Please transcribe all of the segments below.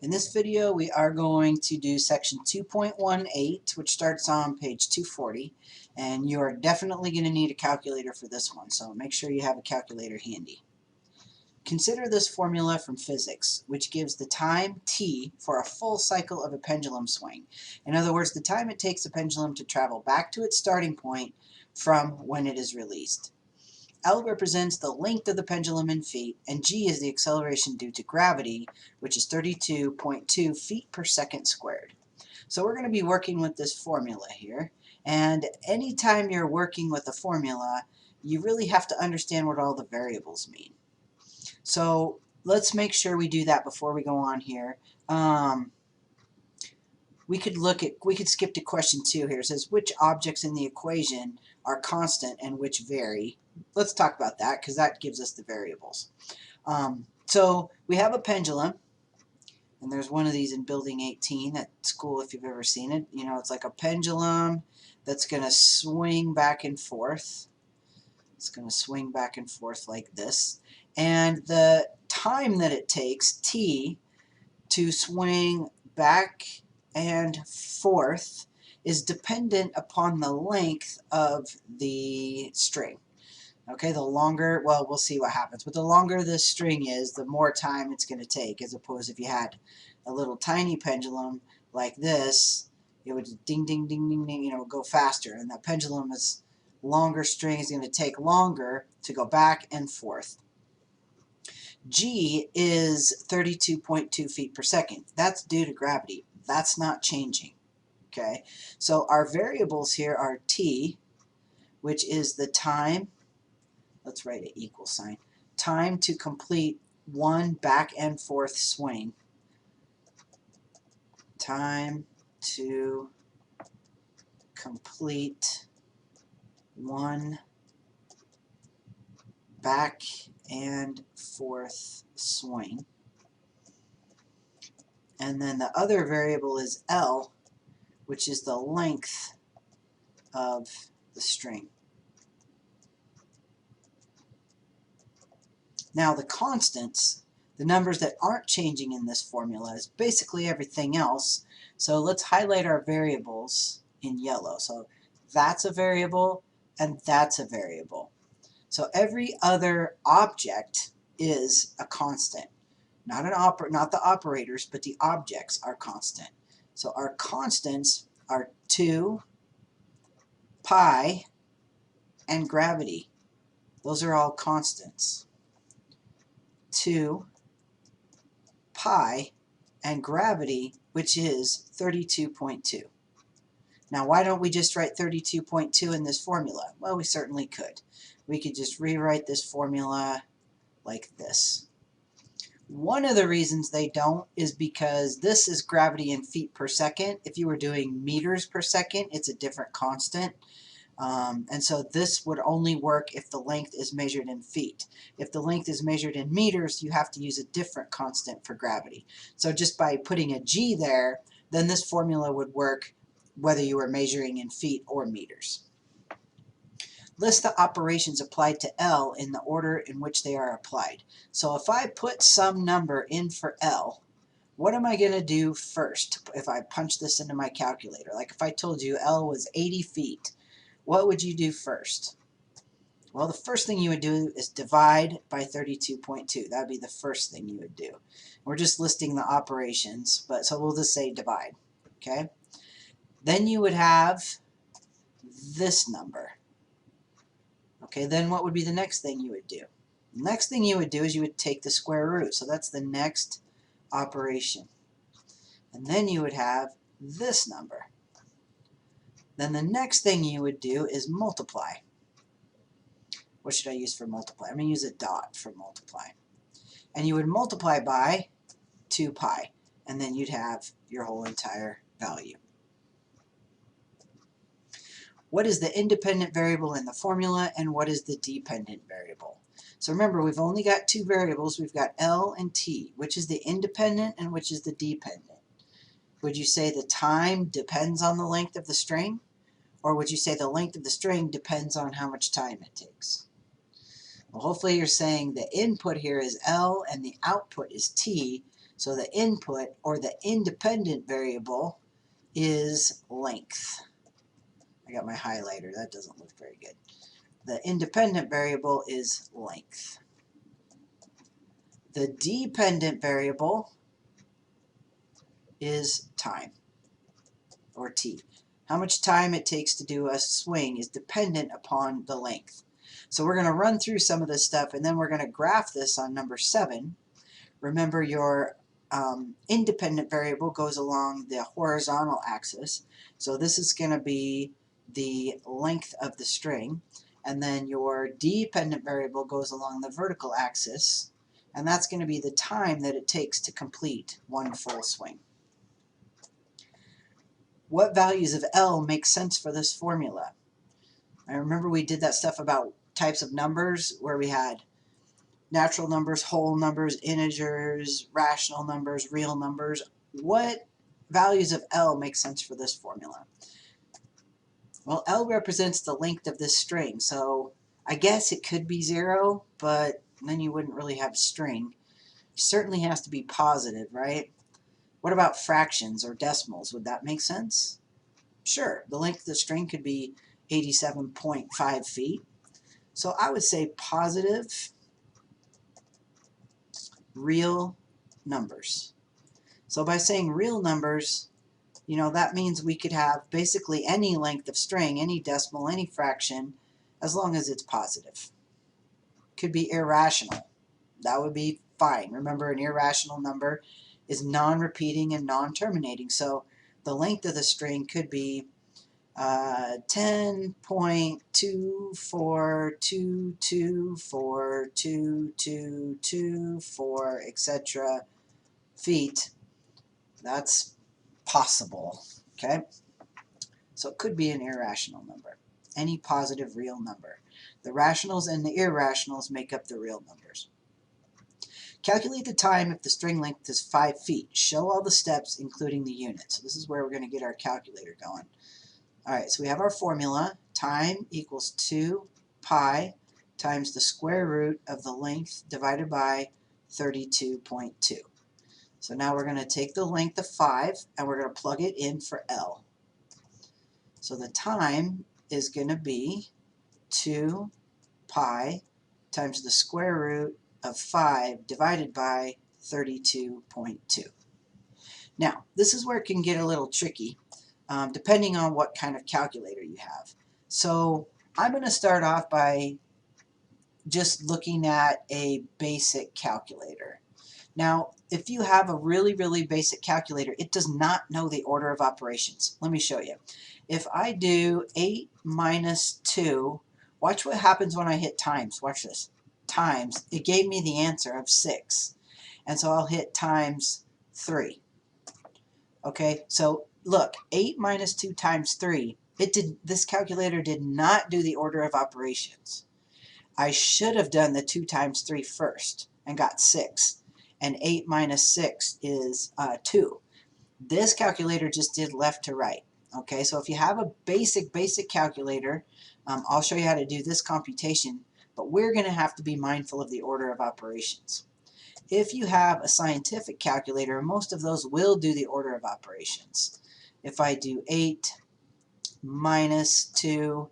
In this video, we are going to do section 2.18, which starts on page 240, and you are definitely going to need a calculator for this one, so make sure you have a calculator handy. Consider this formula from physics, which gives the time t for a full cycle of a pendulum swing. In other words, the time it takes the pendulum to travel back to its starting point from when it is released. L represents the length of the pendulum in feet, and g is the acceleration due to gravity, which is 32.2 feet per second squared. So we're going to be working with this formula here, and anytime you're working with a formula, you really have to understand what all the variables mean. So let's make sure we do that before we go on here. We could skip to question 2 here. It says which objects in the equation are constant and which vary. Let's talk about that because that gives us the variables. So we have a pendulum, and there's one of these in building 18 at school if you've ever seen it. You know, it's like a pendulum that's going to swing back and forth. It's going to swing back and forth like this. And the time that it takes, t, to swing back and forth is dependent upon the length of the string. Okay, the longer, well, we'll see what happens, but the longer the string is, the more time it's going to take, as opposed if you had a little tiny pendulum like this, it would ding, ding, ding, ding, ding, you know, go faster, and the pendulum is longer string is going to take longer to go back and forth. G is 32.2 feet per second. That's due to gravity. That's not changing. Okay, so our variables here are t, which is the time. Let's write an equal sign. Time to complete one back and forth swing. Time to complete one back and forth swing. And then the other variable is L, which is the length of the string. Now the constants, the numbers that aren't changing in this formula, is basically everything else. So let's highlight our variables in yellow. So that's a variable and that's a variable. So every other object is a constant. Not the operators, but the objects are constant. So our constants are 2, pi, and gravity. Those are all constants. 2, pi, and gravity, which is 32.2. Now, why don't we just write 32.2 in this formula? Well, we certainly could. We could just rewrite this formula like this. One of the reasons they don't is because this is gravity in feet per second. If you were doing meters per second, it's a different constant. And so this would only work if the length is measured in feet. If the length is measured in meters, you have to use a different constant for gravity. So just by putting a g there, then this formula would work whether you were measuring in feet or meters. List the operations applied to L in the order in which they are applied. So if I put some number in for L, what am I going to do first if I punch this into my calculator? Like if I told you L was 80 feet, what would you do first? Well, the first thing you would do is divide by 32.2. That would be the first thing you would do. We're just listing the operations, but so we'll just say divide. Okay? Then you would have this number. Okay, then what would be the next thing you would do? The next thing you would do is you would take the square root. So that's the next operation. And then you would have this number. Then the next thing you would do is multiply. What should I use for multiply? I'm going to use a dot for multiply. And you would multiply by 2 pi. And then you'd have your whole entire value. What is the independent variable in the formula, and what is the dependent variable? So remember, we've only got two variables. We've got L and T. Which is the independent and which is the dependent? Would you say the time depends on the length of the string? Or would you say the length of the string depends on how much time it takes? Well, hopefully you're saying the input here is L and the output is T, So the input, or the independent variable, is length. I got my highlighter. That doesn't look very good. The independent variable is length. The dependent variable is time, or t. How much time it takes to do a swing is dependent upon the length. So we're going to run through some of this stuff, and then we're going to graph this on number 7. Remember, your independent variable goes along the horizontal axis. So this is going to be the length of the string. And then your dependent variable goes along the vertical axis. And that's going to be the time that it takes to complete one full swing. What values of L make sense for this formula? I remember we did that stuff about types of numbers where we had natural numbers, whole numbers, integers, rational numbers, real numbers. What values of L make sense for this formula? Well, L represents the length of this string, so I guess it could be 0, but then you wouldn't really have a string. It certainly has to be positive, right? What about fractions or decimals? Would that make sense? Sure, the length of the string could be 87.5 feet. So I would say positive real numbers. So by saying real numbers, you know, that means we could have basically any length of string, any decimal, any fraction, as long as it's positive. Could be irrational. That would be fine. Remember, an irrational number is non-repeating and non-terminating. So the length of the string could be 10.242242224, etc. feet. That's possible. Okay? So it could be an irrational number. Any positive real number. The rationals and the irrationals make up the real numbers. Calculate the time if the string length is 5 feet. Show all the steps, including the units. So this is where we're going to get our calculator going. Alright, so we have our formula. Time equals 2 pi times the square root of the length divided by 32.2. So now we're going to take the length of 5 and we're going to plug it in for L. So the time is going to be 2 pi times the square root of 5 divided by 32.2. Now, this is where it can get a little tricky, depending on what kind of calculator you have. So I'm going to start off by just looking at a basic calculator. Now, if you have a really, really basic calculator, it does not know the order of operations. Let me show you. If I do 8 minus 2, watch what happens when I hit times. Watch this. Times. It gave me the answer of 6. And so I'll hit times 3. Okay, so look, 8 minus 2 times 3. This calculator did not do the order of operations. I should have done the 2 times 3 first and got 6. And 8 minus 6 is 2. This calculator just did left to right. Okay, so if you have a basic calculator, I'll show you how to do this computation, but we're going to have to be mindful of the order of operations. If you have a scientific calculator, most of those will do the order of operations. If I do 8 minus 2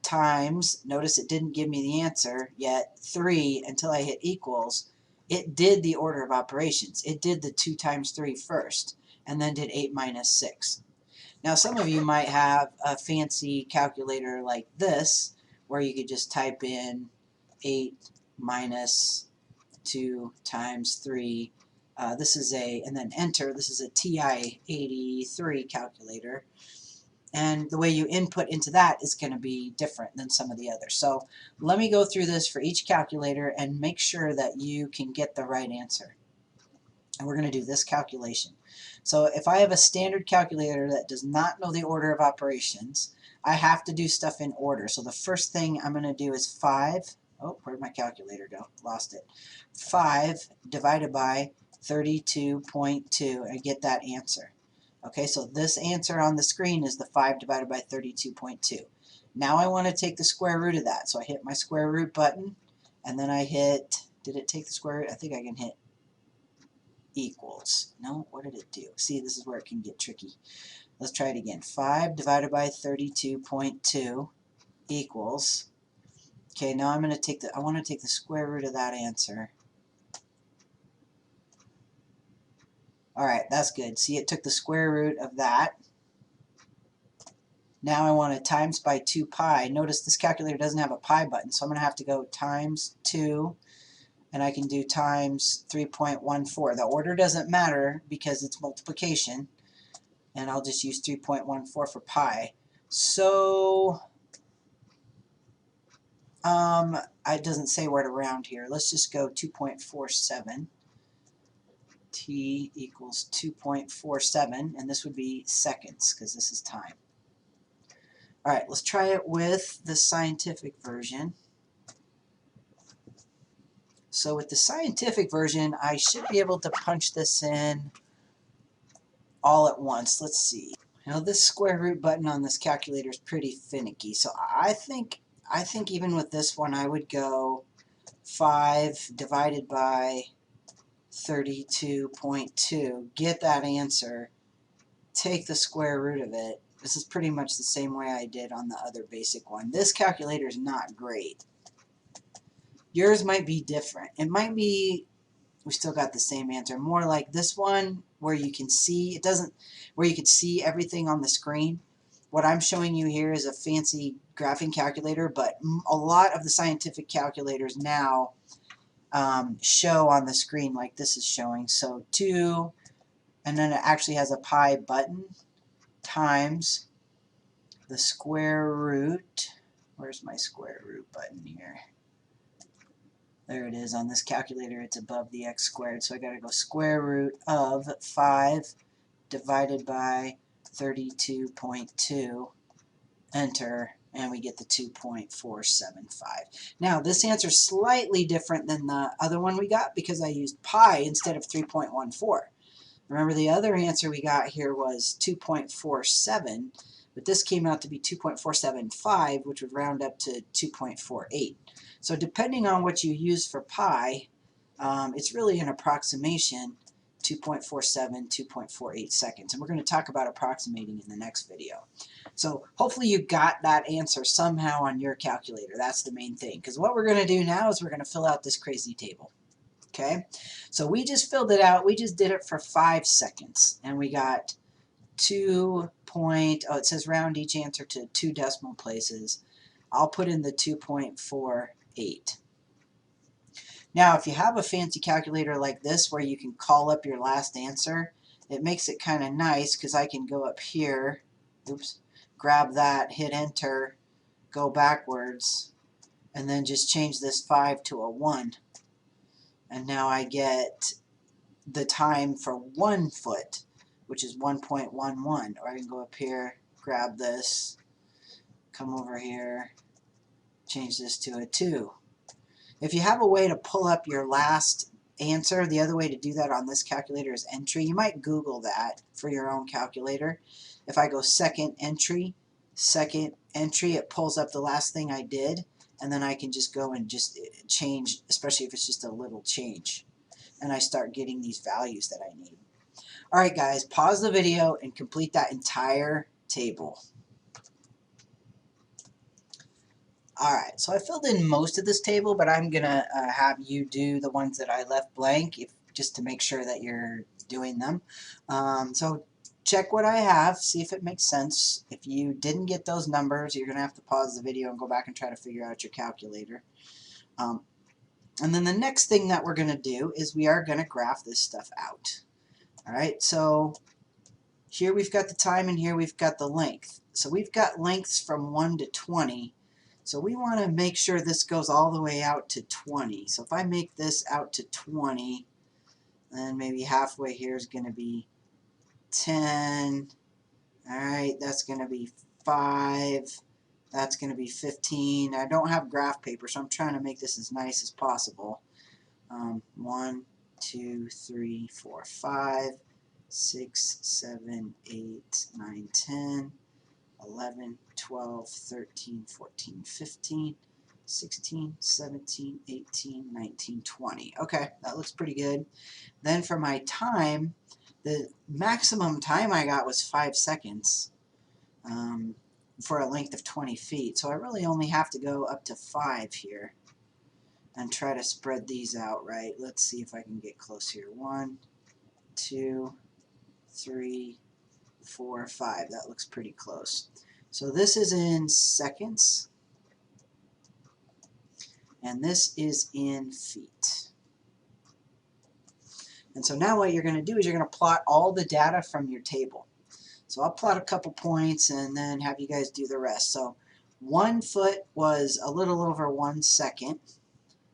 times, notice it didn't give me the answer yet, 3 until I hit equals, it did the order of operations. It did the 2 times 3 first, and then did 8 minus 6. Now some of you might have a fancy calculator like this, where you could just type in 8 minus 2 times 3. This is and then enter. This is a TI-83 calculator. And the way you input into that is going to be different than some of the others. So let me go through this for each calculator and make sure that you can get the right answer. And we're going to do this calculation. So if I have a standard calculator that does not know the order of operations, I have to do stuff in order. So the first thing I'm going to do is 5. Oh, where'd my calculator go? Lost it. 5 divided by 32.2. I get that answer. Okay, so this answer on the screen is the 5 divided by 32.2. Now I want to take the square root of that. So I hit my square root button, and then I hit, did it take the square root? I think I can hit equals, no, what did it do? See, this is where it can get tricky. Let's try it again. 5 divided by 32.2 equals, okay, now I'm going to take I want to take the square root of that answer. Alright, that's good. See, it took the square root of that. Now I want to times by 2 pi. Notice this calculator doesn't have a pi button, so I'm going to have to go times 2, and I can do times 3.14. The order doesn't matter because it's multiplication, and I'll just use 3.14 for pi. So, it doesn't say where to round here. Let's just go 2.47. T equals 2.47, and this would be seconds because this is time. Alright, let's try it with the scientific version. So with the scientific version, I should be able to punch this in all at once. Let's see. Now this square root button on this calculator is pretty finicky, so I think even with this one I would go 5 divided by 32.2, get that answer, take the square root of it. This is pretty much the same way I did on the other basic one. This calculator is not great. Yours might be different. It might be we still got the same answer. More like this one where you can see, where you can see everything on the screen. What I'm showing you here is a fancy graphing calculator, but a lot of the scientific calculators now show on the screen like this is showing. So 2, and then it actually has a pi button, times the square root. Where's my square root button here? There it is. On this calculator, it's above the x squared. So I got to go square root of 5 divided by 32.2, enter, and we get the 2.475. Now, this answer is slightly different than the other one we got because I used pi instead of 3.14. Remember, the other answer we got here was 2.47, but this came out to be 2.475, which would round up to 2.48. So depending on what you use for pi, it's really an approximation, 2.47, 2.48 seconds. And we're going to talk about approximating in the next video. So hopefully you got that answer somehow on your calculator. That's the main thing. Because what we're going to do now is we're going to fill out this crazy table. Okay, so we just filled it out. We just did it for 5 seconds, and we got it says round each answer to 2 decimal places. I'll put in the 2.48. Now, if you have a fancy calculator like this where you can call up your last answer, it makes it kind of nice because I can go up here, oops, grab that, hit enter, go backwards, and then just change this 5 to a 1. And now I get the time for 1 foot, which is 1.11. Or I can go up here, grab this, come over here, change this to a 2. If you have a way to pull up your last answer, the other way to do that on this calculator is entry. You might Google that for your own calculator. If I go second entry, it pulls up the last thing I did, and then I can just go and just change, especially if it's just a little change. And I start getting these values that I need. Alright guys, pause the video and complete that entire table. Alright, so I filled in most of this table, but I'm going to have you do the ones that I left blank just to make sure that you're doing them. So check what I have, see if it makes sense. If you didn't get those numbers, you're going to have to pause the video and go back and try to figure out your calculator. And then the next thing that we're going to do is we are going to graph this stuff out. Alright, so here we've got the time and here we've got the length. So we've got lengths from 1 to 20. So we want to make sure this goes all the way out to 20. So if I make this out to 20, then maybe halfway here is going to be 10. Alright, that's going to be 5. That's going to be 15. I don't have graph paper, so I'm trying to make this as nice as possible. 1, 2, 3, 4, 5, 6, 7, 8, 9, 10, 11, 12, 13, 14, 15, 16, 17, 18, 19, 20. Okay, that looks pretty good. Then for my time, the maximum time I got was 5 seconds for a length of 20 feet. So I really only have to go up to 5 here and try to spread these out right. Let's see if I can get close here. 1, 2, 3, 4, 5. That looks pretty close. So this is in seconds, and this is in feet. And so now what you're going to do is you're going to plot all the data from your table. So I'll plot a couple points and then have you guys do the rest. So 1 foot was a little over 1 second.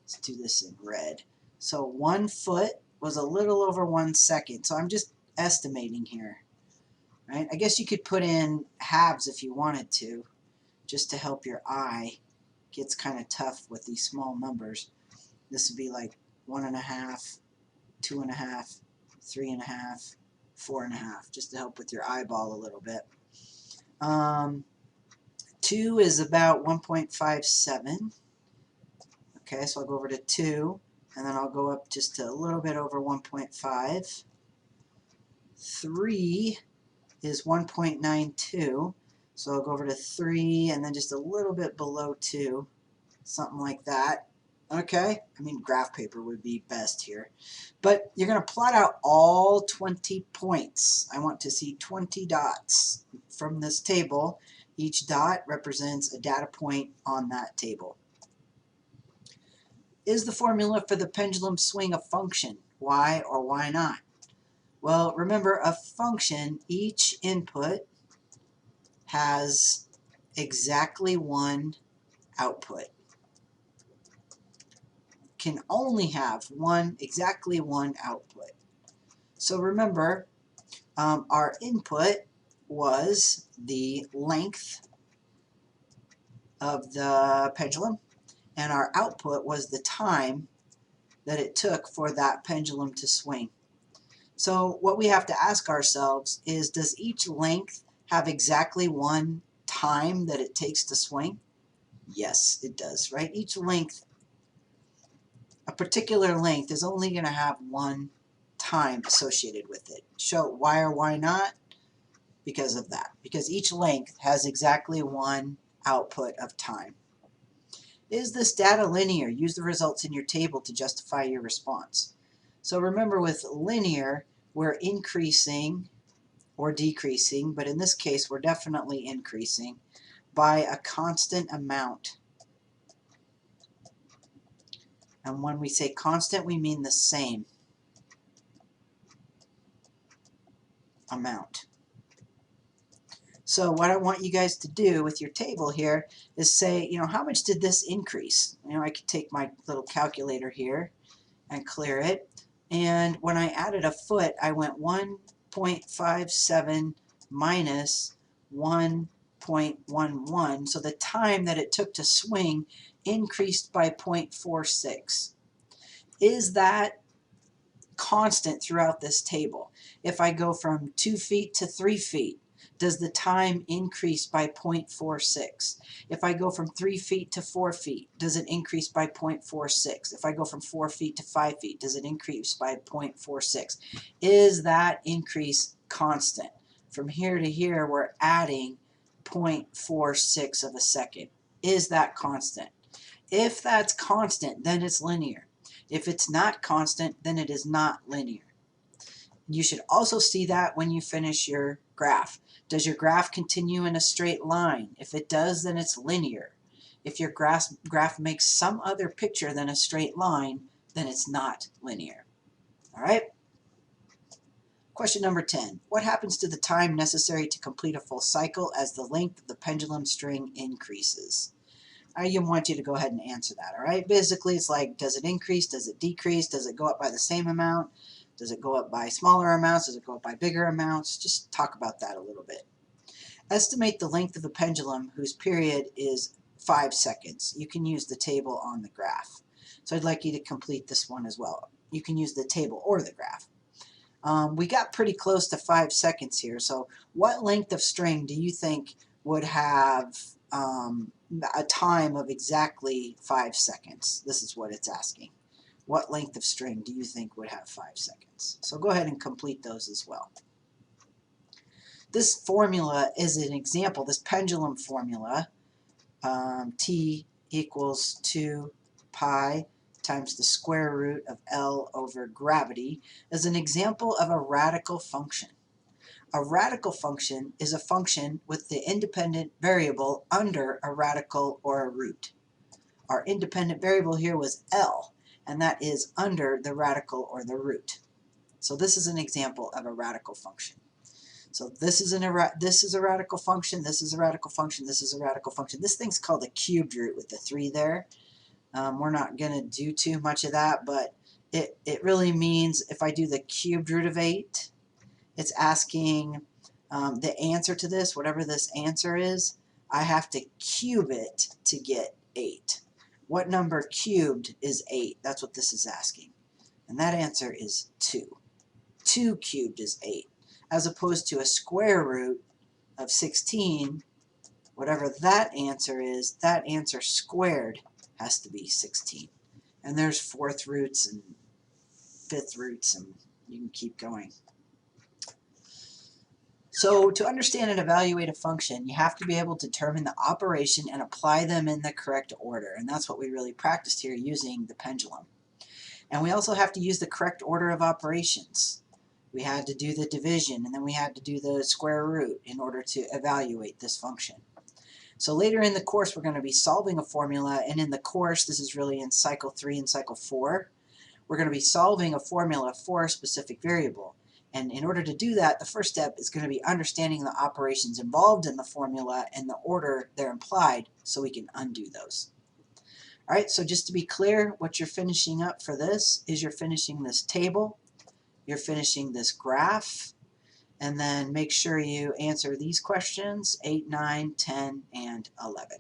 Let's do this in red. So 1 foot was a little over 1 second. So I'm just estimating here. Right? I guess you could put in halves if you wanted to, just to help your eye. It gets kind of tough with these small numbers. This would be like 1.5, 2.5, 3.5, 4.5, just to help with your eyeball a little bit. 2 is about 1.57. Okay, so I'll go over to 2, and then I'll go up just a little bit over 1.5. 3 is 1.92, so I'll go over to 3 and then just a little bit below 2, something like that. Okay, I mean graph paper would be best here, but you're going to plot out all 20 points. I want to see 20 dots from this table. Each dot represents a data point on that table. Is the formula for the pendulum swing a function? Why or why not? Well, remember, a function, each input has exactly one output. Can only have exactly one output. So remember, our input was the length of the pendulum, and our output was the time that it took for that pendulum to swing. So what we have to ask ourselves is, does each length have exactly one time that it takes to swing? Yes, it does, right? Each length, a particular length, is only going to have one time associated with it. So why or why not? Because of that. Because each length has exactly one output of time. Is this data linear? Use the results in your table to justify your response. So remember, with linear, we're increasing or decreasing, but in this case we're definitely increasing by a constant amount. And when we say constant, we mean the same amount. So what I want you guys to do with your table here is say, how much did this increase? I could take my little calculator here and clear it. And when I added a foot, I went 1.57 minus 1.11. So the time that it took to swing increased by 0.46. Is that constant throughout this table? If I go from 2 feet to 3 feet, does the time increase by 0.46? If I go from 3 feet to 4 feet, does it increase by 0.46? If I go from 4 feet to 5 feet, does it increase by 0.46? Is that increase constant? From here to here, we're adding 0.46 of a second. Is that constant? If that's constant, then it's linear. If it's not constant, then it is not linear. You should also see that when you finish your graph. Does your graph continue in a straight line? If it does, then it's linear. If your graph makes some other picture than a straight line, then it's not linear. All right? Question number 10. What happens to the time necessary to complete a full cycle as the length of the pendulum string increases? I want you to go ahead and answer that, all right? Basically, it's like, does it increase? Does it decrease? Does it go up by the same amount? Does it go up by smaller amounts? Does it go up by bigger amounts? Just talk about that a little bit. Estimate the length of a pendulum whose period is 5 seconds. You can use the table on the graph. So I'd like you to complete this one as well. You can use the table or the graph. We got pretty close to 5 seconds here. So what length of string do you think would have a time of exactly 5 seconds. This is what it's asking. What length of string do you think would have 5 seconds? So go ahead and complete those as well. This formula is an example, this pendulum formula, T equals 2 pi times the square root of L over gravity, is an example of a radical function. A radical function is a function with the independent variable under a radical or a root. Our independent variable here was L, and that is under the radical or the root. So this is an example of a radical function. So this is a radical function, this is a radical function, this is a radical function. This thing's called a cubed root with the 3 there. We're not going to do too much of that, but it really means if I do the cubed root of 8, it's asking the answer to this, whatever this answer is, I have to cube it to get 8. What number cubed is 8? That's what this is asking. And that answer is 2. 2 cubed is 8. As opposed to a square root of 16, whatever that answer is, that answer squared has to be 16. And there's 4th roots and 5th roots, and you can keep going. So to understand and evaluate a function, you have to be able to determine the operation and apply them in the correct order. And that's what we really practiced here using the pendulum. And we also have to use the correct order of operations. We had to do the division, and then we had to do the square root in order to evaluate this function. So later in the course, we're going to be solving a formula, and in the course, this is really in cycle 3 and cycle 4, we're going to be solving a formula for a specific variable. And in order to do that, the first step is going to be understanding the operations involved in the formula and the order they're implied so we can undo those. All right, so just to be clear, what you're finishing up for this is you're finishing this table, you're finishing this graph, and then make sure you answer these questions, 8, 9, 10, and 11.